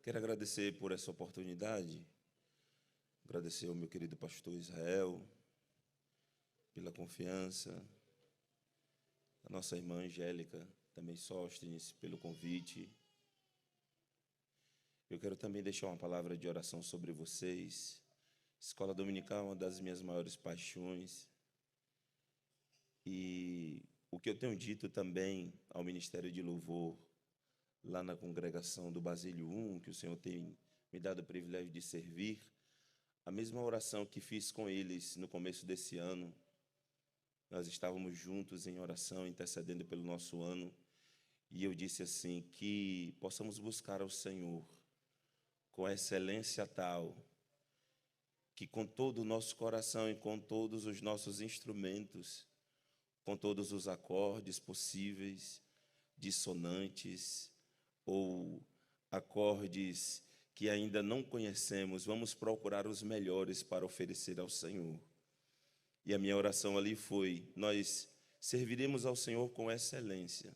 Quero agradecer por essa oportunidade, agradecer ao meu querido pastor Israel pela confiança, a nossa irmã Angélica, também Sóstenes, pelo convite. Eu quero também deixar uma palavra de oração sobre vocês. Escola Dominical é uma das minhas maiores paixões. E o que eu tenho dito também ao Ministério de Louvor, lá na congregação do Basílio 1, que o Senhor tem me dado o privilégio de servir, a mesma oração que fiz com eles no começo desse ano. Nós estávamos juntos em oração, intercedendo pelo nosso ano, e eu disse assim, que possamos buscar ao Senhor com excelência tal, que com todo o nosso coração e com todos os nossos instrumentos, com todos os acordes possíveis, dissonantes ou acordes que ainda não conhecemos, vamos procurar os melhores para oferecer ao Senhor. E a minha oração ali foi, nós serviremos ao Senhor com excelência,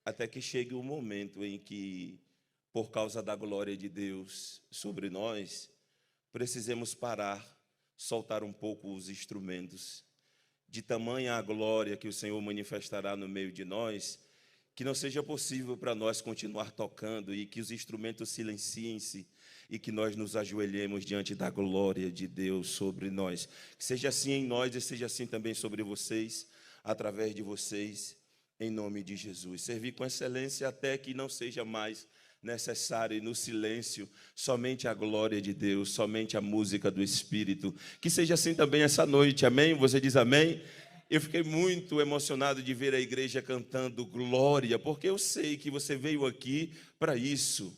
até que chegue o momento em que, por causa da glória de Deus sobre nós, precisemos parar, soltar um pouco os instrumentos, de tamanha a glória que o Senhor manifestará no meio de nós, que não seja possível para nós continuar tocando e que os instrumentos silenciem-se e que nós nos ajoelhemos diante da glória de Deus sobre nós. Que seja assim em nós e seja assim também sobre vocês, através de vocês, em nome de Jesus. Servir com excelência até que não seja mais necessário e no silêncio somente a glória de Deus, somente a música do Espírito. Que seja assim também essa noite, amém? Você diz amém? Eu fiquei muito emocionado de ver a igreja cantando glória, porque eu sei que você veio aqui para isso.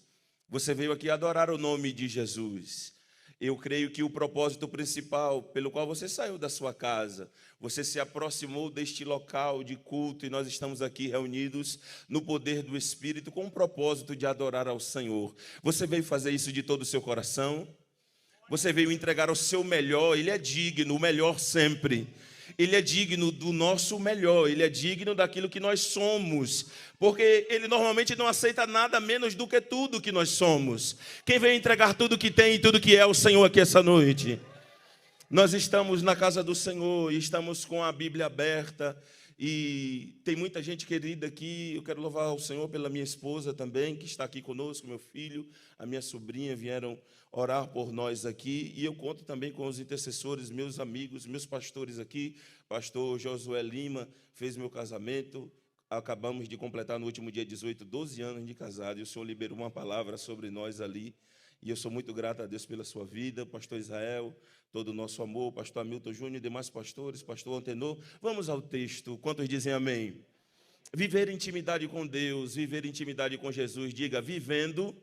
Você veio aqui adorar o nome de Jesus. Eu creio que o propósito principal pelo qual você saiu da sua casa, você se aproximou deste local de culto e nós estamos aqui reunidos no poder do Espírito com o propósito de adorar ao Senhor. Você veio fazer isso de todo o seu coração? Você veio entregar o seu melhor, Ele é digno, o melhor sempre. Ele é digno do nosso melhor, Ele é digno daquilo que nós somos, porque Ele normalmente não aceita nada menos do que tudo que nós somos. Quem veio entregar tudo que tem e tudo que é o Senhor aqui essa noite? Nós estamos na casa do Senhor e estamos com a Bíblia aberta e tem muita gente querida aqui. Eu quero louvar ao Senhor pela minha esposa também, que está aqui conosco, meu filho, a minha sobrinha vieram orar por nós aqui. E eu conto também com os intercessores, meus amigos, meus pastores aqui. Pastor Josué Lima fez meu casamento. Acabamos de completar no último dia 18, 12 anos de casado. E o Senhor liberou uma palavra sobre nós ali. E eu sou muito grato a Deus pela sua vida, pastor Israel, todo o nosso amor, pastor Hamilton Júnior e demais pastores, pastor Antenor. Vamos ao texto. Quantos dizem amém? Viver intimidade com Deus, viver intimidade com Jesus. Diga, vivendo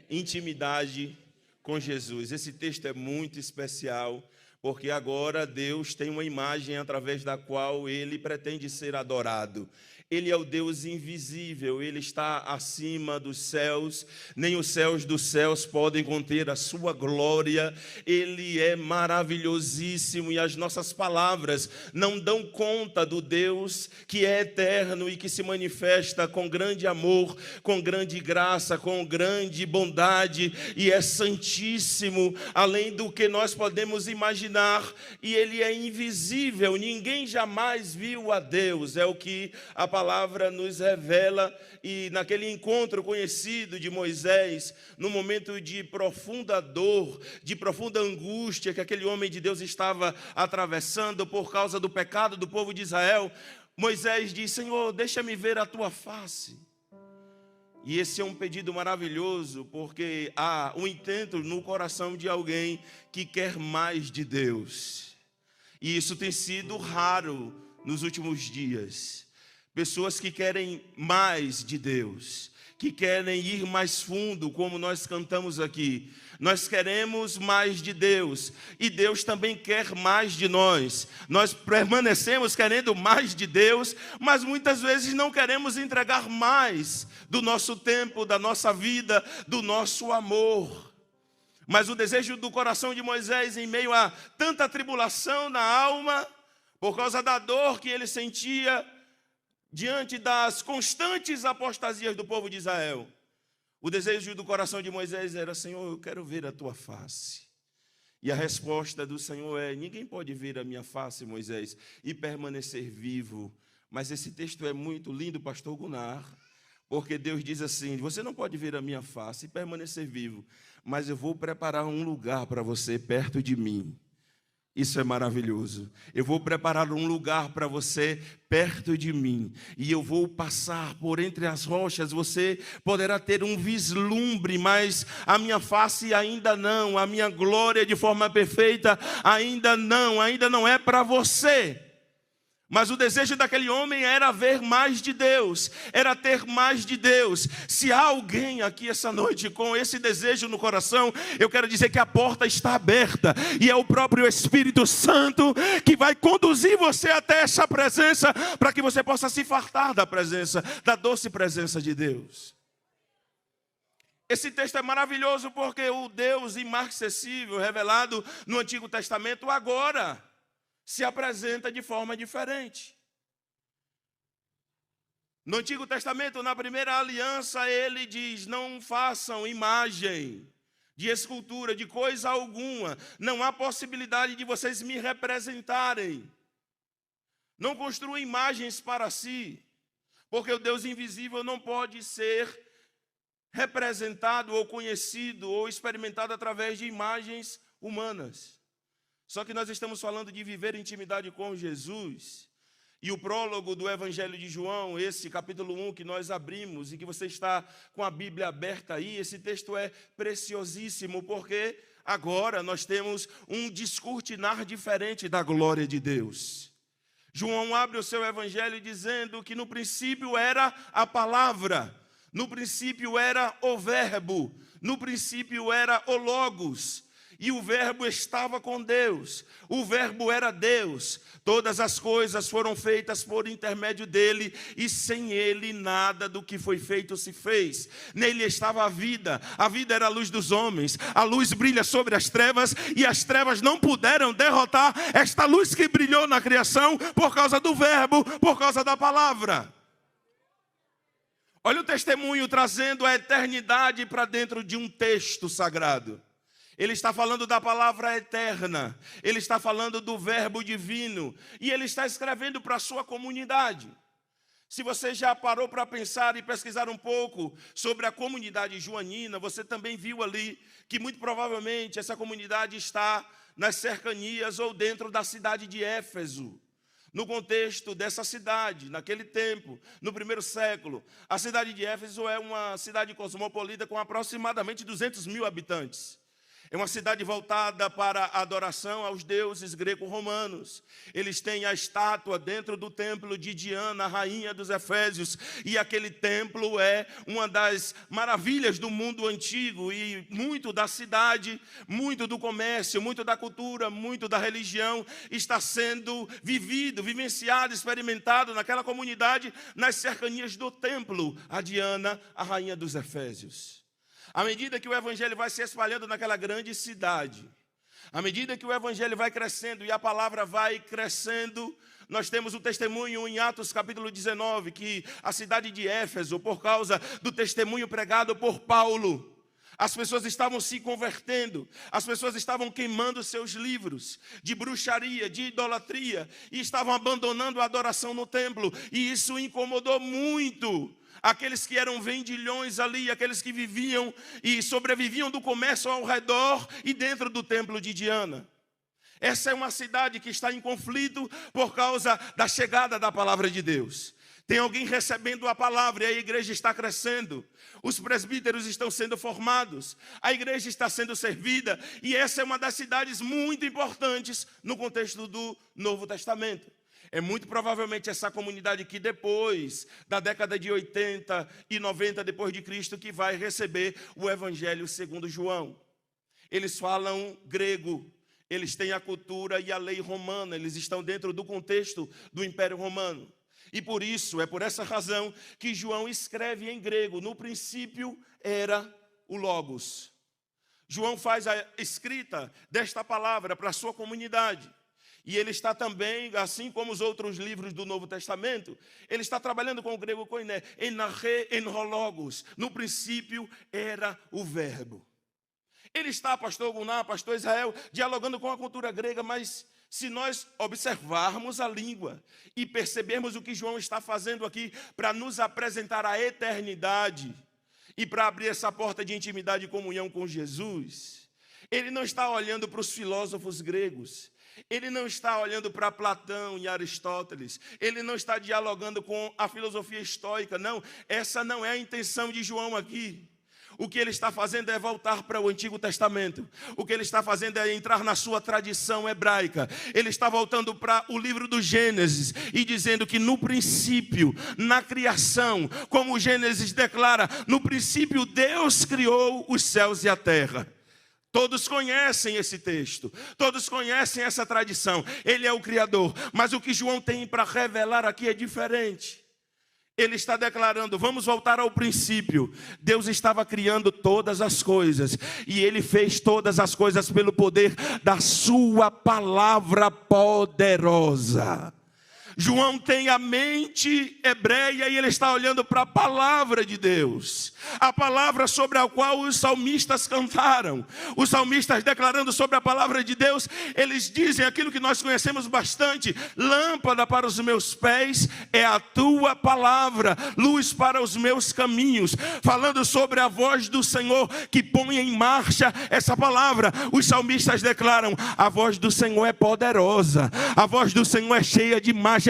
intimidade com Jesus. Esse texto é muito especial, porque agora Deus tem uma imagem através da qual Ele pretende ser adorado. Ele é o Deus invisível, Ele está acima dos céus, nem os céus dos céus podem conter a sua glória. Ele é maravilhosíssimo e as nossas palavras não dão conta do Deus que é eterno e que se manifesta com grande amor, com grande graça, com grande bondade e é santíssimo, além do que nós podemos imaginar, e Ele é invisível, ninguém jamais viu a Deus, é o que a palavra nos revela. E naquele encontro conhecido de Moisés, no momento de profunda dor, de profunda angústia que aquele homem de Deus estava atravessando por causa do pecado do povo de Israel, Moisés diz: Senhor, deixa-me ver a tua face. E esse é um pedido maravilhoso, porque há um intento no coração de alguém que quer mais de Deus. E isso tem sido raro nos últimos dias. Pessoas que querem mais de Deus, que querem ir mais fundo, como nós cantamos aqui. Nós queremos mais de Deus e Deus também quer mais de nós. Nós permanecemos querendo mais de Deus, mas muitas vezes não queremos entregar mais do nosso tempo, da nossa vida, do nosso amor. Mas o desejo do coração de Moisés, em meio a tanta tribulação na alma, por causa da dor que ele sentia, diante das constantes apostasias do povo de Israel, O desejo do coração de Moisés era: Senhor, eu quero ver a tua face. E a resposta do Senhor é: ninguém pode ver a minha face, Moisés, e permanecer vivo. Mas esse texto é muito lindo, pastor Gunnar, porque Deus diz assim: você não pode ver a minha face e permanecer vivo, mas eu vou preparar um lugar para você perto de mim. Isso é maravilhoso. Eu vou preparar um lugar para você perto de mim, e eu vou passar por entre as rochas. Você poderá ter um vislumbre, mas a minha face ainda não, a minha glória de forma perfeita ainda não é para você. Mas o desejo daquele homem era ver mais de Deus, era ter mais de Deus. Se há alguém aqui essa noite com esse desejo no coração, eu quero dizer que a porta está aberta, e é o próprio Espírito Santo que vai conduzir você até essa presença, para que você possa se fartar da presença, da doce presença de Deus. Esse texto é maravilhoso porque o Deus imarcessível, revelado no Antigo Testamento, agora se apresenta de forma diferente. No Antigo Testamento, na primeira aliança, ele diz: não façam imagem de escultura, de coisa alguma. Não há possibilidade de vocês me representarem. Não construam imagens para si, porque o Deus invisível não pode ser representado ou conhecido ou experimentado através de imagens humanas. Só que nós estamos falando de viver intimidade com Jesus. E o prólogo do Evangelho de João, esse capítulo 1 que nós abrimos e que você está com a Bíblia aberta aí, esse texto é preciosíssimo, porque agora nós temos um descortinar diferente da glória de Deus. João abre o seu Evangelho dizendo que no princípio era a palavra, no princípio era o verbo, no princípio era o logos. E o verbo estava com Deus, o verbo era Deus. Todas as coisas foram feitas por intermédio dele, e sem ele nada do que foi feito se fez. Nele estava a vida era a luz dos homens. A luz brilha sobre as trevas, e as trevas não puderam derrotar esta luz que brilhou na criação, por causa do verbo, por causa da palavra. Olha o testemunho trazendo a eternidade para dentro de um texto sagrado. Ele está falando da palavra eterna, ele está falando do verbo divino, e ele está escrevendo para a sua comunidade. Se você já parou para pensar e pesquisar um pouco sobre a comunidade joanina, você também viu ali que muito provavelmente essa comunidade está nas cercanias ou dentro da cidade de Éfeso. No contexto dessa cidade, naquele tempo, no primeiro século, a cidade de Éfeso é uma cidade cosmopolita com aproximadamente 200 mil habitantes. É uma cidade voltada para a adoração aos deuses greco-romanos. Eles têm a estátua dentro do templo de Diana, rainha dos Efésios. E aquele templo é uma das maravilhas do mundo antigo. E muito da cidade, muito do comércio, muito da cultura, muito da religião está sendo vivido, vivenciado, experimentado naquela comunidade, nas cercanias do templo, a Diana, a rainha dos Efésios. À medida que o evangelho vai se espalhando naquela grande cidade, à medida que o evangelho vai crescendo e a palavra vai crescendo, nós temos o testemunho em Atos capítulo 19, que a cidade de Éfeso, por causa do testemunho pregado por Paulo, as pessoas estavam se convertendo, as pessoas estavam queimando seus livros de bruxaria, de idolatria, e estavam abandonando a adoração no templo, e isso incomodou muito aqueles que eram vendilhões ali, aqueles que viviam e sobreviviam do comércio ao redor e dentro do templo de Diana. Essa é uma cidade que está em conflito por causa da chegada da palavra de Deus. Tem alguém recebendo a palavra e a igreja está crescendo. Os presbíteros estão sendo formados, a igreja está sendo servida, e essa é uma das cidades muito importantes no contexto do Novo Testamento. É muito provavelmente essa comunidade que depois da década de 80 e 90 depois de Cristo que vai receber o Evangelho segundo João. Eles falam grego, eles têm a cultura e a lei romana, eles estão dentro do contexto do Império Romano. E por isso, é por essa razão que João escreve em grego: no princípio era o Logos. João faz a escrita desta palavra para a sua comunidade. E ele está também, assim como os outros livros do Novo Testamento, ele está trabalhando com o grego koiné, enarre, enrologos. No princípio era o verbo. Ele está, pastor Guná, pastor Israel, dialogando com a cultura grega, mas se nós observarmos a língua e percebermos o que João está fazendo aqui para nos apresentar a eternidade e para abrir essa porta de intimidade e comunhão com Jesus, ele não está olhando para os filósofos gregos, ele não está olhando para Platão e Aristóteles, ele não está dialogando com a filosofia estoica, não, essa não é a intenção de João aqui. O que ele está fazendo é voltar para o Antigo Testamento. O que ele está fazendo é entrar na sua tradição hebraica. Ele está voltando para o livro do Gênesis e dizendo que no princípio, na criação, como o Gênesis declara, no princípio Deus criou os céus e a terra. Todos conhecem esse texto, todos conhecem essa tradição. Ele é o Criador, mas o que João tem para revelar aqui é diferente. Ele está declarando, vamos voltar ao princípio. Deus estava criando todas as coisas, e Ele fez todas as coisas pelo poder da sua palavra poderosa. João tem a mente hebreia e ele está olhando para a palavra de Deus. A palavra sobre a qual os salmistas cantaram. Os salmistas declarando sobre a palavra de Deus, eles dizem aquilo que nós conhecemos bastante. Lâmpada para os meus pés é a tua palavra, luz para os meus caminhos. Falando sobre a voz do Senhor que põe em marcha essa palavra. Os salmistas declaram, a voz do Senhor é poderosa. A voz do Senhor é cheia de majestade.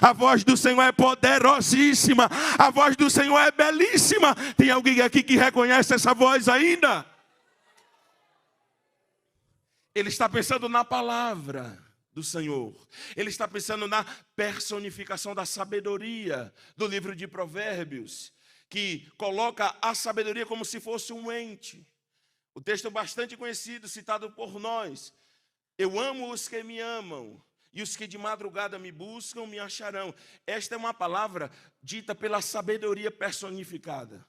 A voz do Senhor é poderosíssima. A voz do Senhor é belíssima. Tem alguém aqui que reconhece essa voz ainda? Ele está pensando na palavra do Senhor. Ele está pensando na personificação da sabedoria do livro de Provérbios, que coloca a sabedoria como se fosse um ente. O texto bastante conhecido, citado por nós. Eu amo os que me amam, e os que de madrugada me buscam me acharão. Esta é uma palavra dita pela sabedoria personificada.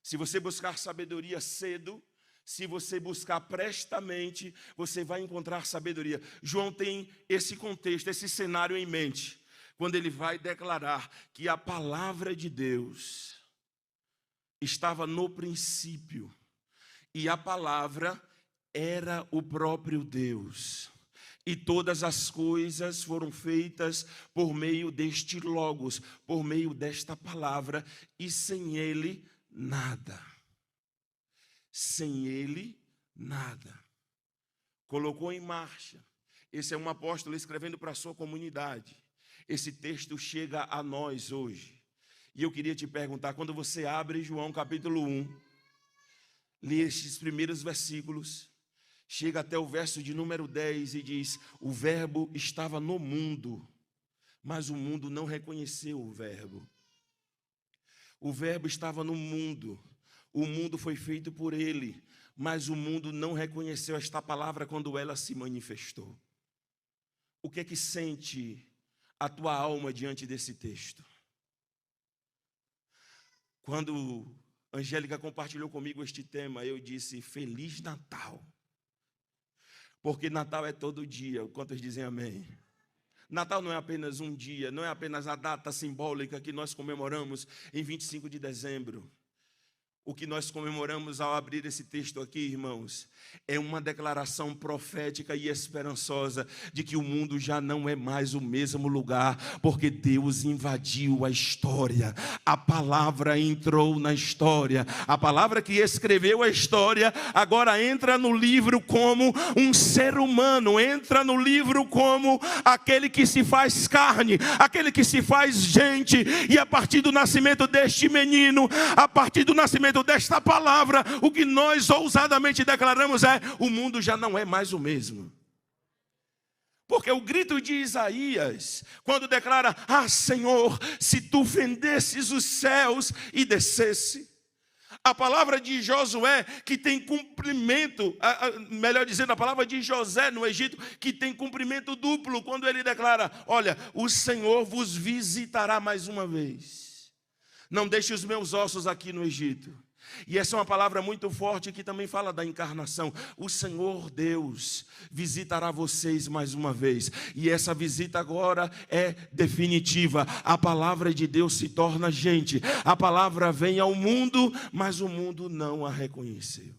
Se você buscar sabedoria cedo, se você buscar prestamente, você vai encontrar sabedoria. João tem esse contexto, esse cenário em mente, quando ele vai declarar que a palavra de Deus estava no princípio, e a palavra era o próprio Deus. E todas as coisas foram feitas por meio deste Logos, por meio desta palavra, e sem ele, nada. Sem ele, nada. Colocou em marcha. Esse é um apóstolo escrevendo para a sua comunidade. Esse texto chega a nós hoje. E eu queria te perguntar, quando você abre João capítulo 1, lê estes primeiros versículos, chega até o verso de número 10 e diz, o verbo estava no mundo, mas o mundo não reconheceu o verbo. O verbo estava no mundo, o mundo foi feito por ele, mas o mundo não reconheceu esta palavra quando ela se manifestou. O que é que sente a tua alma diante desse texto? Quando Angélica compartilhou comigo este tema, eu disse, Feliz Natal. Porque Natal é todo dia, quantos dizem amém? Natal não é apenas um dia, não é apenas a data simbólica que nós comemoramos em 25 de dezembro. O que nós comemoramos ao abrir esse texto aqui, irmãos, é uma declaração profética e esperançosa de que o mundo já não é mais o mesmo lugar, porque Deus invadiu a história. A palavra entrou na história. A palavra que escreveu a história agora entra no livro como um ser humano, entra no livro como aquele que se faz carne, aquele que se faz gente. E a partir do nascimento deste menino, a partir do nascimento desta palavra, o que nós ousadamente declaramos é: o mundo já não é mais o mesmo. Porque o grito de Isaías, quando declara: ah, Senhor, se tu fendesses os céus e descesse. A palavra de Josué, que tem cumprimento, melhor dizendo, a palavra de José no Egito, que tem cumprimento duplo, quando ele declara: olha, o Senhor vos visitará mais uma vez. Não deixe os meus ossos aqui no Egito. E essa é uma palavra muito forte que também fala da encarnação. O Senhor Deus visitará vocês mais uma vez. E essa visita agora é definitiva. A palavra de Deus se torna gente. A palavra vem ao mundo, mas o mundo não a reconheceu.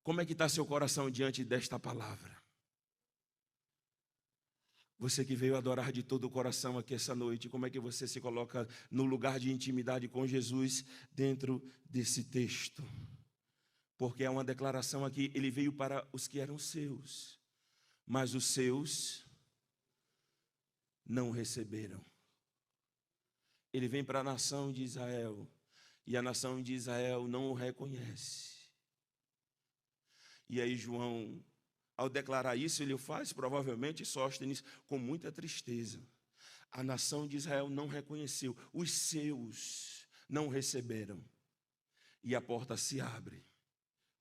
Como é que está seu coração diante desta palavra? Você que veio adorar de todo o coração aqui essa noite, como é que você se coloca no lugar de intimidade com Jesus dentro desse texto? Porque é uma declaração aqui, ele veio para os que eram seus, mas os seus não receberam. Ele vem para a nação de Israel, e a nação de Israel não o reconhece. E aí João, ao declarar isso, ele o faz, provavelmente, Sóstenes, com muita tristeza. A nação de Israel não reconheceu, os seus não receberam. E a porta se abre,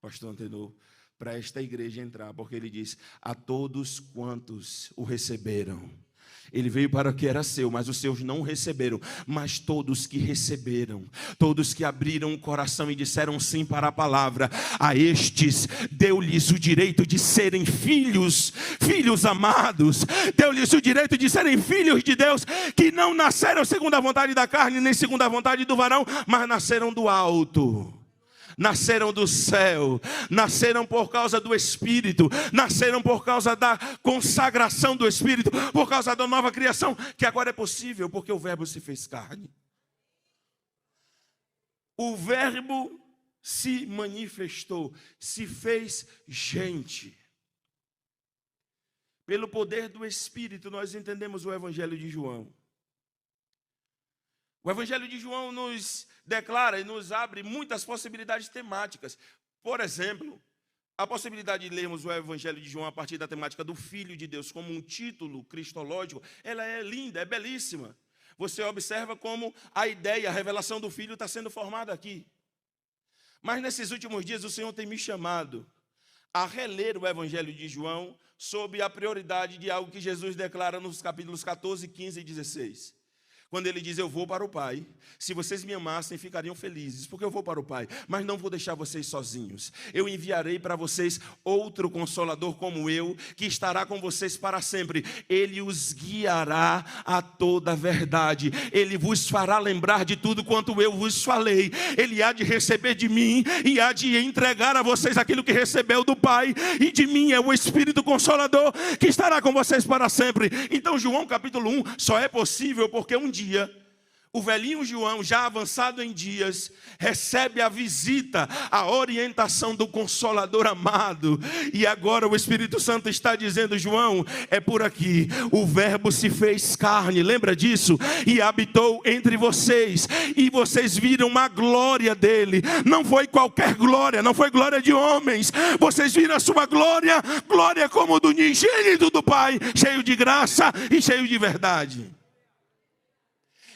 pastor Antenor, para esta igreja entrar, porque ele diz, a todos quantos o receberam. Ele veio para o que era seu, mas os seus não receberam. Mas todos que receberam, todos que abriram o coração e disseram sim para a palavra, a estes deu-lhes o direito de serem filhos, filhos amados. Deu-lhes o direito de serem filhos de Deus, que não nasceram segundo a vontade da carne, nem segundo a vontade do varão, mas nasceram do alto. Nasceram do céu, nasceram por causa do Espírito, nasceram por causa da consagração do Espírito, por causa da nova criação, que agora é possível, porque o Verbo se fez carne. O Verbo se manifestou, se fez gente. Pelo poder do Espírito, nós entendemos o Evangelho de João. O Evangelho de João nos declara e nos abre muitas possibilidades temáticas. Por exemplo, a possibilidade de lermos o Evangelho de João a partir da temática do Filho de Deus como um título cristológico, ela é linda, é belíssima. Você observa como a ideia, a revelação do Filho está sendo formada aqui. Mas nesses últimos dias o Senhor tem me chamado a reler o Evangelho de João sob a prioridade de algo que Jesus declara nos capítulos 14, 15 e 16. Quando ele diz, eu vou para o Pai, se vocês me amassem, ficariam felizes, porque eu vou para o Pai, mas não vou deixar vocês sozinhos. Eu enviarei para vocês outro Consolador como eu, que estará com vocês para sempre. Ele os guiará a toda a verdade. Ele vos fará lembrar de tudo quanto eu vos falei. Ele há de receber de mim e há de entregar a vocês aquilo que recebeu do Pai. E de mim é o Espírito Consolador que estará com vocês para sempre. Então João capítulo 1 só é possível porque um dia, o velhinho João, já avançado em dias, recebe a visita, a orientação do Consolador amado. E agora o Espírito Santo está dizendo, João, é por aqui. O Verbo se fez carne, lembra disso? E habitou entre vocês. E vocês viram uma glória dele. Não foi qualquer glória, não foi glória de homens. Vocês viram a sua glória, glória como do unigênito do Pai, cheio de graça e cheio de verdade.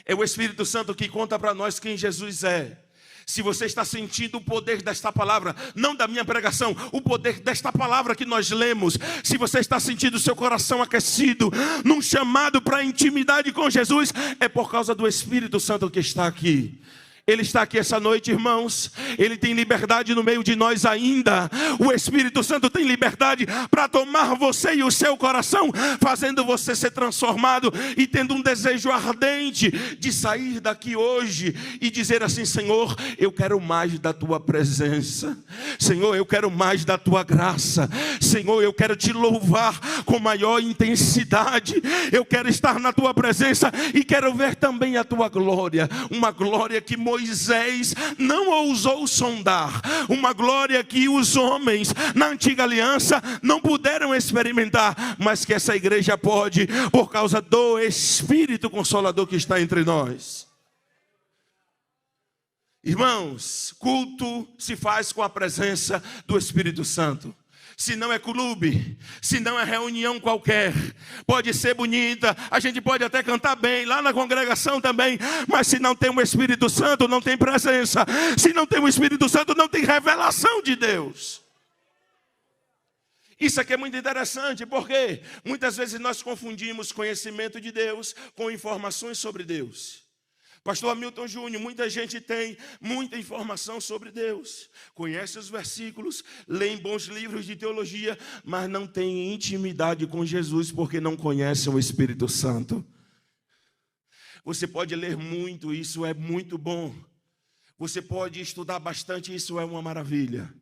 É o Espírito Santo que conta para nós quem Jesus é. Se você está sentindo o poder desta palavra, não da minha pregação, o poder desta palavra que nós lemos. Se você está sentindo o seu coração aquecido, num chamado para a intimidade com Jesus, é por causa do Espírito Santo que está aqui. Ele está aqui essa noite, irmãos. Ele tem liberdade no meio de nós ainda. O Espírito Santo tem liberdade para tomar você e o seu coração, fazendo você ser transformado e tendo um desejo ardente de sair daqui hoje e dizer assim, Senhor, eu quero mais da tua presença. Senhor, eu quero mais da tua graça. Senhor, eu quero te louvar com maior intensidade. Eu quero estar na tua presença e quero ver também a tua glória. Uma glória que Moisés não ousou sondar, uma glória que os homens na antiga aliança não puderam experimentar, mas que essa igreja pode, por causa do Espírito Consolador que está entre nós. Irmãos, culto se faz com a presença do Espírito Santo. Se não é clube, se não é reunião qualquer, pode ser bonita, a gente pode até cantar bem, lá na congregação também, mas se não tem o Espírito Santo, não tem presença. Se não tem o Espírito Santo, não tem revelação de Deus. Isso aqui é muito interessante, porque muitas vezes nós confundimos conhecimento de Deus com informações sobre Deus. Pastor Hamilton Júnior, muita gente tem muita informação sobre Deus, conhece os versículos, lê bons livros de teologia, mas não tem intimidade com Jesus porque não conhece o Espírito Santo. Você pode ler muito, isso é muito bom. Você pode estudar bastante, isso é uma maravilha.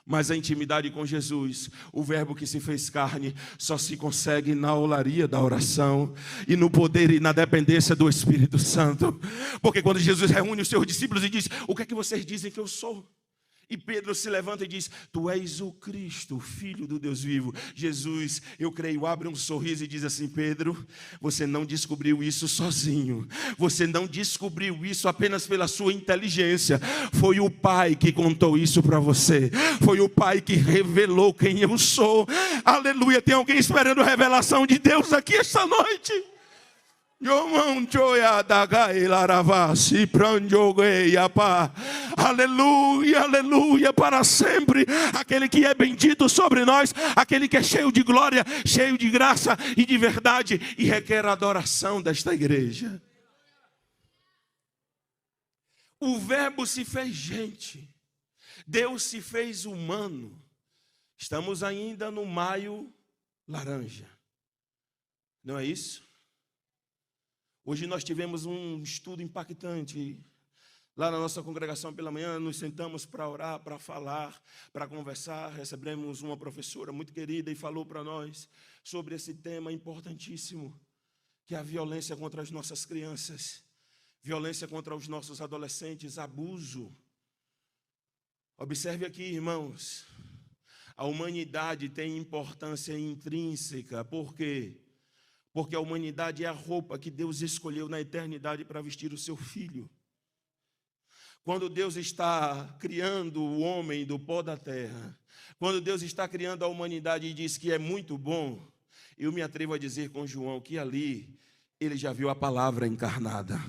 Mas a intimidade com Jesus, o verbo que se fez carne, só se consegue na olaria da oração e no poder e na dependência do Espírito Santo. Porque quando Jesus reúne os seus discípulos e diz: o que é que vocês dizem que eu sou? E Pedro se levanta e diz: tu és o Cristo, o Filho do Deus vivo. Jesus, eu creio, abre um sorriso e diz assim: Pedro, você não descobriu isso sozinho. Você não descobriu isso apenas pela sua inteligência. Foi o Pai que contou isso para você. Foi o Pai que revelou quem eu sou. Aleluia, tem alguém esperando a revelação de Deus aqui esta noite? Aleluia, aleluia, para sempre. Aquele que é bendito sobre nós, aquele que é cheio de glória, cheio de graça e de verdade, e requer a adoração desta igreja. O verbo se fez gente, Deus se fez humano. Estamos ainda no maio laranja, não é isso? Hoje nós tivemos um estudo impactante. Lá na nossa congregação pela manhã, nos sentamos para orar, para falar, para conversar. Recebemos uma professora muito querida e falou para nós sobre esse tema importantíssimo, que é a violência contra as nossas crianças, violência contra os nossos adolescentes, abuso. Observe aqui, irmãos, a humanidade tem importância intrínseca. Por quê? Porque a humanidade é a roupa que Deus escolheu na eternidade para vestir o seu filho. Quando Deus está criando o homem do pó da terra, quando Deus está criando a humanidade e diz que é muito bom, eu me atrevo a dizer com João que ali ele já viu a palavra encarnada.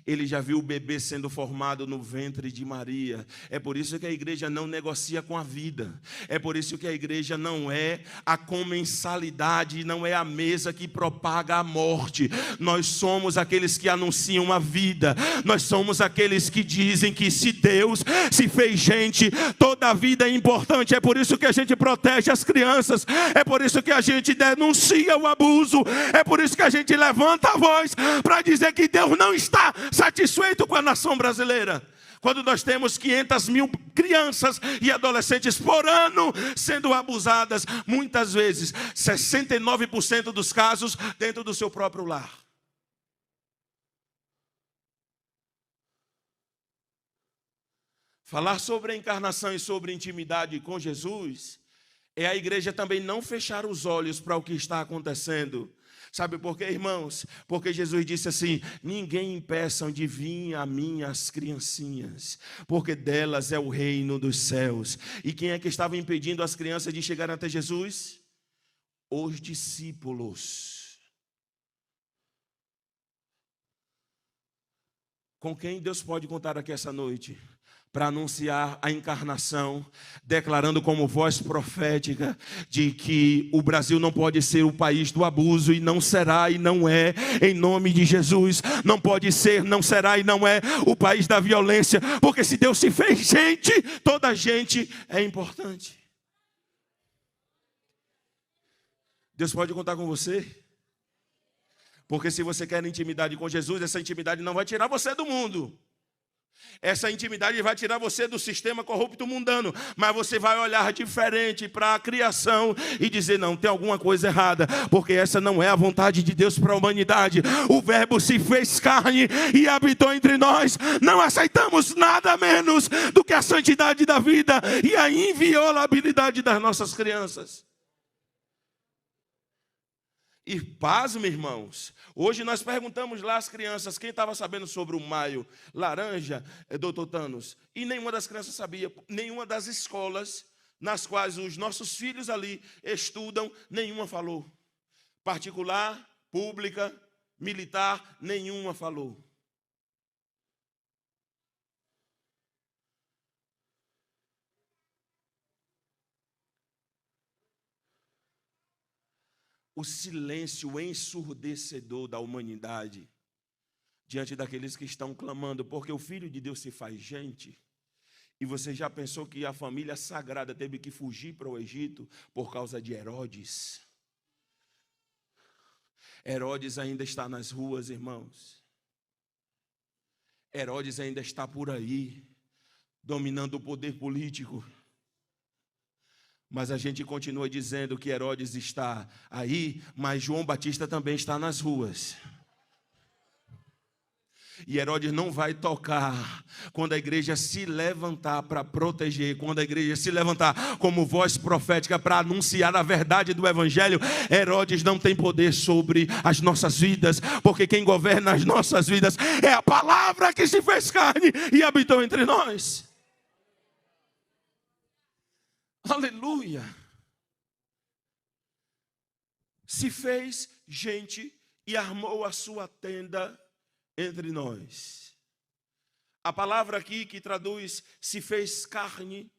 Ele já viu o bebê sendo formado no ventre de Maria. É por isso que a igreja não negocia com a vida. É por isso que a igreja não é a comensalidade, não é a mesa que propaga a morte. Nós somos aqueles que anunciam a vida. Nós somos aqueles que dizem que se Deus se fez gente, toda a vida é importante. É por isso que a gente protege as crianças. É por isso que a gente denuncia o abuso. É por isso que a gente levanta a voz para dizer que Deus não está satisfeito com a nação brasileira. Quando nós temos 500 mil crianças e adolescentes por ano sendo abusadas, muitas vezes, 69% dos casos dentro do seu próprio lar. Falar sobre a encarnação e sobre intimidade com Jesus é a igreja também não fechar os olhos para o que está acontecendo. Sabe por quê, irmãos? Porque Jesus disse assim: ninguém impeçam de vir a mim as criancinhas, porque delas é o reino dos céus. E quem é que estava impedindo as crianças de chegarem até Jesus? Os discípulos. Com quem Deus pode contar aqui essa noite? Para anunciar a encarnação, declarando como voz profética de que o Brasil não pode ser o país do abuso, e não será e não é, em nome de Jesus. Não pode ser, não será e não é o país da violência, porque se Deus se fez gente, toda gente é importante. Deus pode contar com você, porque se você quer intimidade com Jesus, essa intimidade não vai tirar você do mundo. Essa intimidade vai tirar você do sistema corrupto mundano, mas você vai olhar diferente para a criação e dizer: não, tem alguma coisa errada, porque essa não é a vontade de Deus para a humanidade. O verbo se fez carne e habitou entre nós. Não aceitamos nada menos do que a santidade da vida e a inviolabilidade das nossas crianças. E pasme, irmãos, hoje nós perguntamos lá às crianças quem estava sabendo sobre o maio laranja, doutor Thanos, e nenhuma das crianças sabia. Nenhuma das escolas nas quais os nossos filhos ali estudam, nenhuma falou. Particular, pública, militar, nenhuma falou. O silêncio ensurdecedor da humanidade diante daqueles que estão clamando, porque o Filho de Deus se faz gente. E você já pensou que a família sagrada teve que fugir para o Egito por causa de Herodes? Herodes ainda está nas ruas, irmãos. Herodes ainda está por aí, dominando o poder político. Mas a gente continua dizendo que Herodes está aí, mas João Batista também está nas ruas. E Herodes não vai tocar quando a igreja se levantar para proteger, quando a igreja se levantar como voz profética para anunciar a verdade do evangelho. Herodes não tem poder sobre as nossas vidas, porque quem governa as nossas vidas é a palavra que se fez carne e habitou entre nós. Aleluia! Se fez gente e armou a sua tenda entre nós. A palavra aqui que traduz se fez carne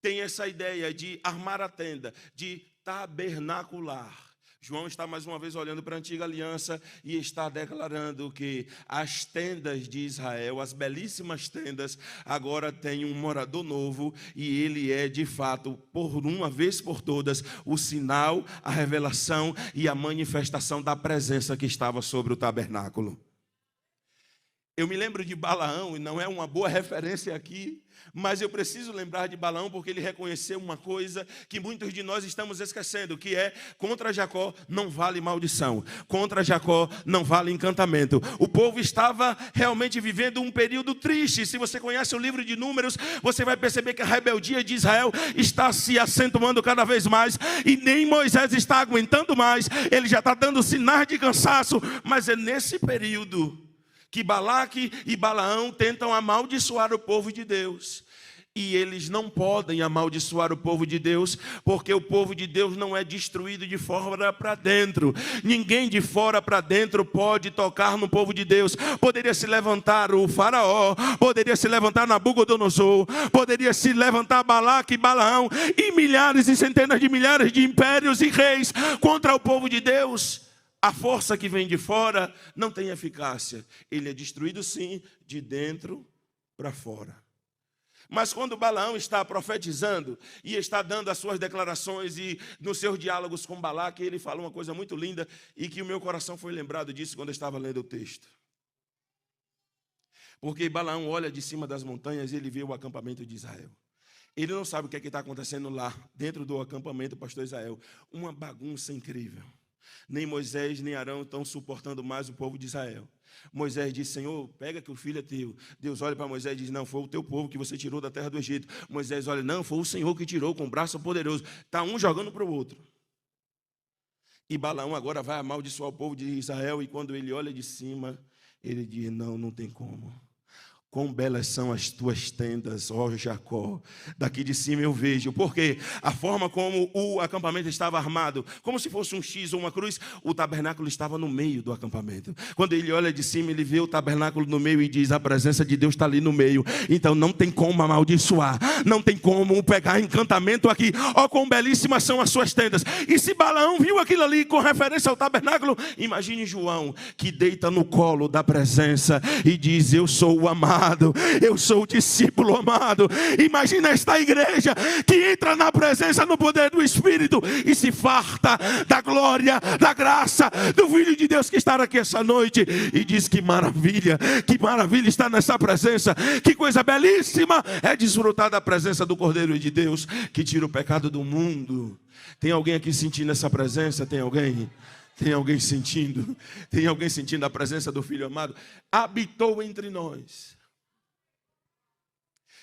tem essa ideia de armar a tenda, de tabernacular. João está mais uma vez olhando para a antiga aliança e está declarando que as tendas de Israel, as belíssimas tendas, agora têm um morador novo e ele é de fato, por uma vez por todas, o sinal, a revelação e a manifestação da presença que estava sobre o tabernáculo. Eu me lembro de Balaão, e não é uma boa referência aqui, mas eu preciso lembrar de Balaão porque ele reconheceu uma coisa que muitos de nós estamos esquecendo, que é: contra Jacó não vale maldição, contra Jacó não vale encantamento. O povo estava realmente vivendo um período triste. Se você conhece o livro de Números, você vai perceber que a rebeldia de Israel está se acentuando cada vez mais, e nem Moisés está aguentando mais, ele já está dando sinais de cansaço, mas é nesse período que Balaque e Balaão tentam amaldiçoar o povo de Deus. E eles não podem amaldiçoar o povo de Deus, porque o povo de Deus não é destruído de fora para dentro. Ninguém de fora para dentro pode tocar no povo de Deus. Poderia se levantar o faraó, poderia se levantar Nabucodonosor, poderia se levantar Balaque e Balaão e milhares e centenas de milhares de impérios e reis contra o povo de Deus. A força que vem de fora não tem eficácia. Ele é destruído sim, de dentro para fora. Mas quando Balaão está profetizando e está dando as suas declarações e nos seus diálogos com Balaque, ele fala uma coisa muito linda e que o meu coração foi lembrado disso quando eu estava lendo o texto. Porque Balaão olha de cima das montanhas e ele vê o acampamento de Israel. Ele não sabe o que é que está acontecendo lá, dentro do acampamento, pastor Israel. Uma bagunça incrível. Nem Moisés nem Arão estão suportando mais o povo de Israel. Moisés diz: Senhor, pega que o filho é teu. Deus olha para Moisés e diz: não, foi o teu povo que você tirou da terra do Egito. Moisés olha: não, foi o Senhor que tirou com o braço poderoso. Está um jogando para o outro. E Balaão agora vai amaldiçoar o povo de Israel, e quando ele olha de cima, ele diz: não tem como. Quão belas são as tuas tendas, ó Jacó. Daqui de cima eu vejo. Porque a forma como o acampamento estava armado, como se fosse um X ou uma cruz, o tabernáculo estava no meio do acampamento. Quando ele olha de cima, ele vê o tabernáculo no meio e diz: a presença de Deus está ali no meio. Então não tem como amaldiçoar, não tem como pegar encantamento aqui. Ó, quão belíssimas são as suas tendas. E se Balaão viu aquilo ali com referência ao tabernáculo, imagine João, que deita no colo da presença e diz: eu sou o amado, eu sou o discípulo amado. Imagina esta igreja que entra na presença, no poder do Espírito e se farta da glória, da graça do Filho de Deus que está aqui essa noite e diz: que maravilha está nessa presença, que coisa belíssima é desfrutar da presença do Cordeiro de Deus que tira o pecado do mundo. Tem alguém aqui sentindo essa presença? Tem alguém? Tem alguém sentindo? Tem alguém sentindo a presença do Filho amado? Habitou entre nós.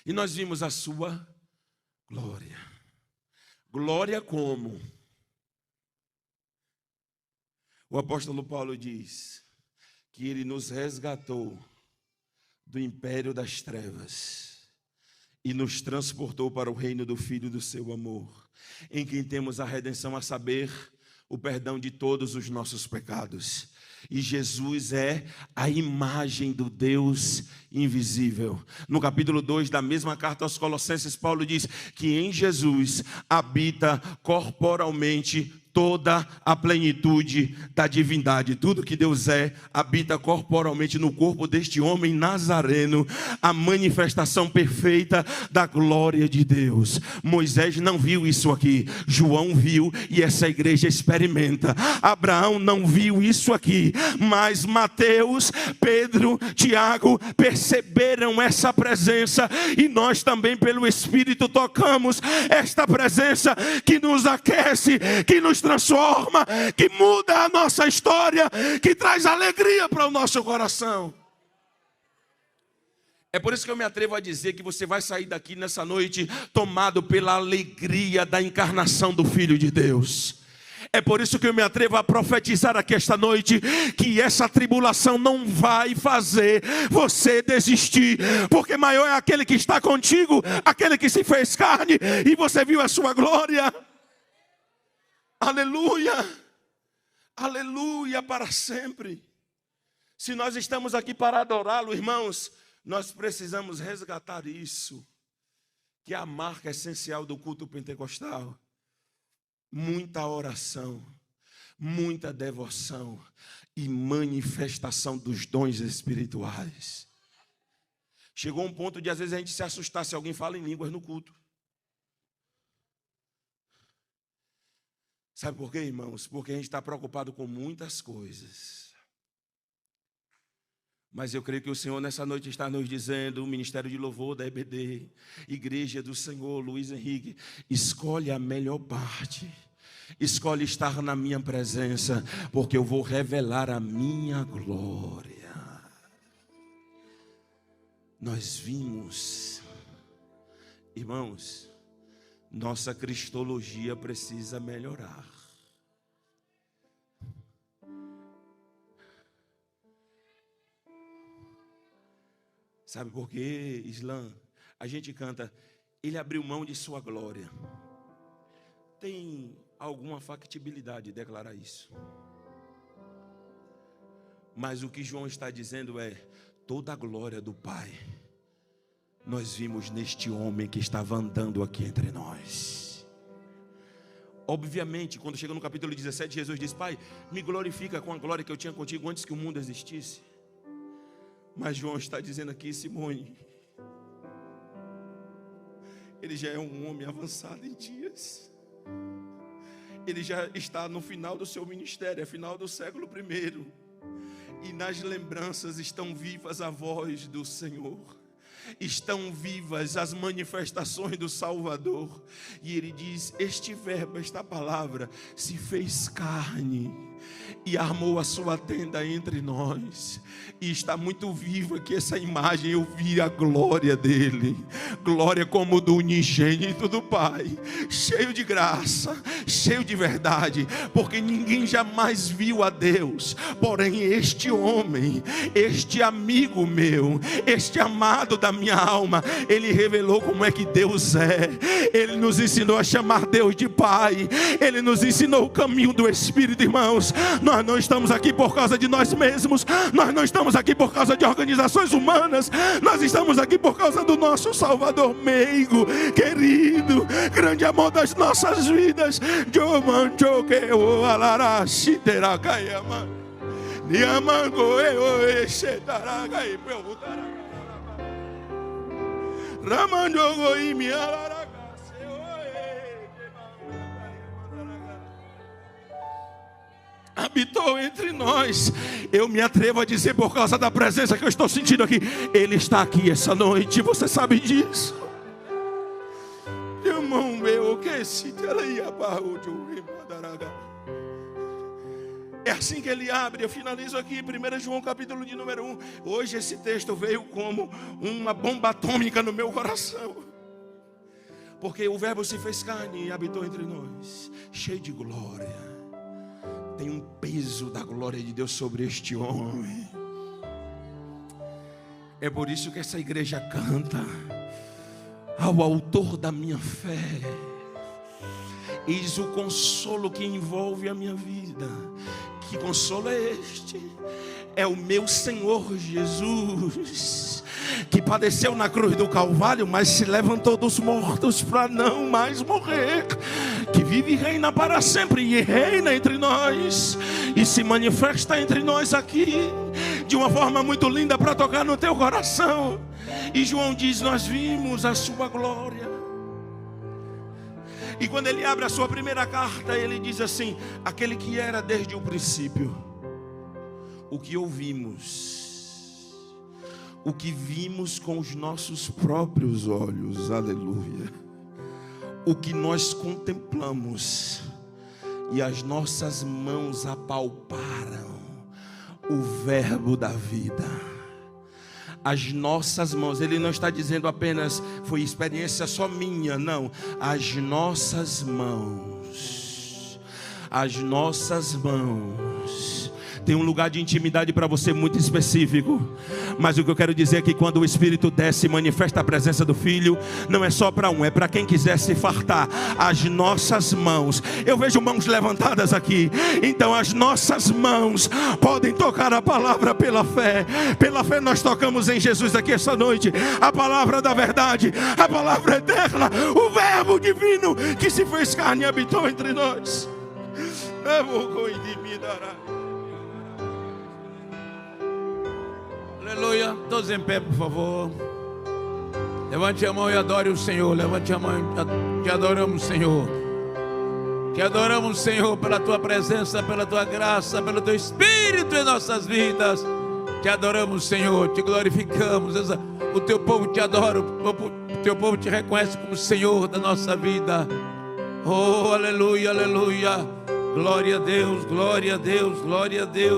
E nós vimos a sua glória. Glória como? O apóstolo Paulo diz que ele nos resgatou do império das trevas e nos transportou para o reino do Filho do seu amor, em quem temos a redenção, a saber, o perdão de todos os nossos pecados. E Jesus é a imagem do Deus invisível. No capítulo 2 da mesma carta aos Colossenses, Paulo diz que em Jesus habita corporalmente toda a plenitude da divindade. Tudo que Deus é, habita corporalmente no corpo deste homem nazareno, a manifestação perfeita da glória de Deus. Moisés não viu isso aqui, João viu e essa igreja experimenta. Abraão não viu isso aqui, mas Mateus, Pedro, Tiago perceberam essa presença, e nós também pelo Espírito tocamos esta presença que nos aquece, que nos transforma, que muda a nossa história, que traz alegria para o nosso coração. É por isso que eu me atrevo a dizer que você vai sair daqui nessa noite tomado pela alegria da encarnação do Filho de Deus. É por isso que eu me atrevo a profetizar aqui esta noite que essa tribulação não vai fazer você desistir, porque maior é aquele que está contigo, aquele que se fez carne e você viu a sua glória. Aleluia, aleluia para sempre. Se nós estamos aqui para adorá-lo, irmãos, nós precisamos resgatar isso, que é a marca essencial do culto pentecostal. Muita oração, muita devoção e manifestação dos dons espirituais. Chegou um ponto de às vezes a gente se assustar se alguém fala em línguas no culto. Sabe por quê, irmãos? Porque a gente está preocupado com muitas coisas. Mas eu creio que o Senhor nessa noite está nos dizendo, o Ministério de Louvor da EBD, Igreja do Senhor, Luiz Henrique, escolhe a melhor parte. Escolhe estar na minha presença, porque eu vou revelar a minha glória. Nós vimos, irmãos, nossa cristologia precisa melhorar. Sabe por quê, Islã? A gente canta, ele abriu mão de sua glória. Tem alguma factibilidade de declarar isso? Mas o que João está dizendo é, toda a glória do Pai nós vimos neste homem que estava andando aqui entre nós. Obviamente, quando chega no capítulo 17, Jesus diz, Pai, me glorifica com a glória que eu tinha contigo antes que o mundo existisse. Mas João está dizendo aqui, Simone, ele já é um homem avançado em dias. Ele já está no final do seu ministério, é final do século I. E nas lembranças estão vivas a voz do Senhor. Estão vivas as manifestações do Salvador. E ele diz, este verbo, esta palavra, se fez carne e armou a sua tenda entre nós. E está muito viva aqui essa imagem. Eu vi a glória dele, glória como do unigênito do Pai, cheio de graça, cheio de verdade, porque ninguém jamais viu a Deus. Porém este homem, este amigo meu, este amado da minha alma, ele revelou como é que Deus é. Ele nos ensinou a chamar Deus de Pai. Ele nos ensinou o caminho do Espírito, irmãos. Nós não estamos aqui por causa de nós mesmos. Nós não estamos aqui por causa de organizações humanas. Nós estamos aqui por causa do nosso Salvador meigo, querido, grande amor das nossas vidas. Habitou entre nós. Eu me atrevo a dizer, por causa da presença que eu estou sentindo aqui, ele está aqui essa noite. Você sabe disso? Irmão meu, que se é assim que ele abre. Eu finalizo aqui, 1 João capítulo de número 1. Hoje esse texto veio como uma bomba atômica no meu coração, porque o verbo se fez carne e habitou entre nós, cheio de glória. Tem um peso da glória de Deus sobre este homem. É por isso que essa igreja canta, ao autor da minha fé, eis o consolo que envolve a minha vida. Que consolo é este? É o meu Senhor Jesus. que padeceu na cruz do Calvário, mas se levantou dos mortos para não mais morrer, que vive e reina para sempre, e reina entre nós, e se manifesta entre nós aqui, de uma forma muito linda para tocar no teu coração. E João diz: nós vimos a sua glória. E quando ele abre a sua primeira carta, ele diz assim: aquele que era desde o princípio, o que ouvimos, o que vimos com os nossos próprios olhos, aleluia, o que nós contemplamos e as nossas mãos apalparam, o verbo da vida. As nossas mãos, ele não está dizendo apenas foi experiência só minha, não. As nossas mãos, tem um lugar de intimidade para você muito específico. Mas o que eu quero dizer é que quando o Espírito desce e manifesta a presença do Filho, não é só para um, é para quem quiser se fartar. As nossas mãos, eu vejo mãos levantadas aqui. Então as nossas mãos podem tocar a palavra pela fé. Pela fé nós tocamos em Jesus aqui essa noite a palavra da verdade, a palavra eterna, o verbo divino que se fez carne e habitou entre nós. Aleluia, todos em pé, por favor. Levante a mão e adore o Senhor. Levante a mão, te adoramos, Senhor. Te adoramos, Senhor, pela tua presença, pela tua graça, pelo teu Espírito em nossas vidas. Te adoramos, Senhor, te glorificamos. O teu povo te adora, o teu povo te reconhece como Senhor da nossa vida. Oh, aleluia, aleluia. Glória a Deus, glória a Deus, glória a Deus.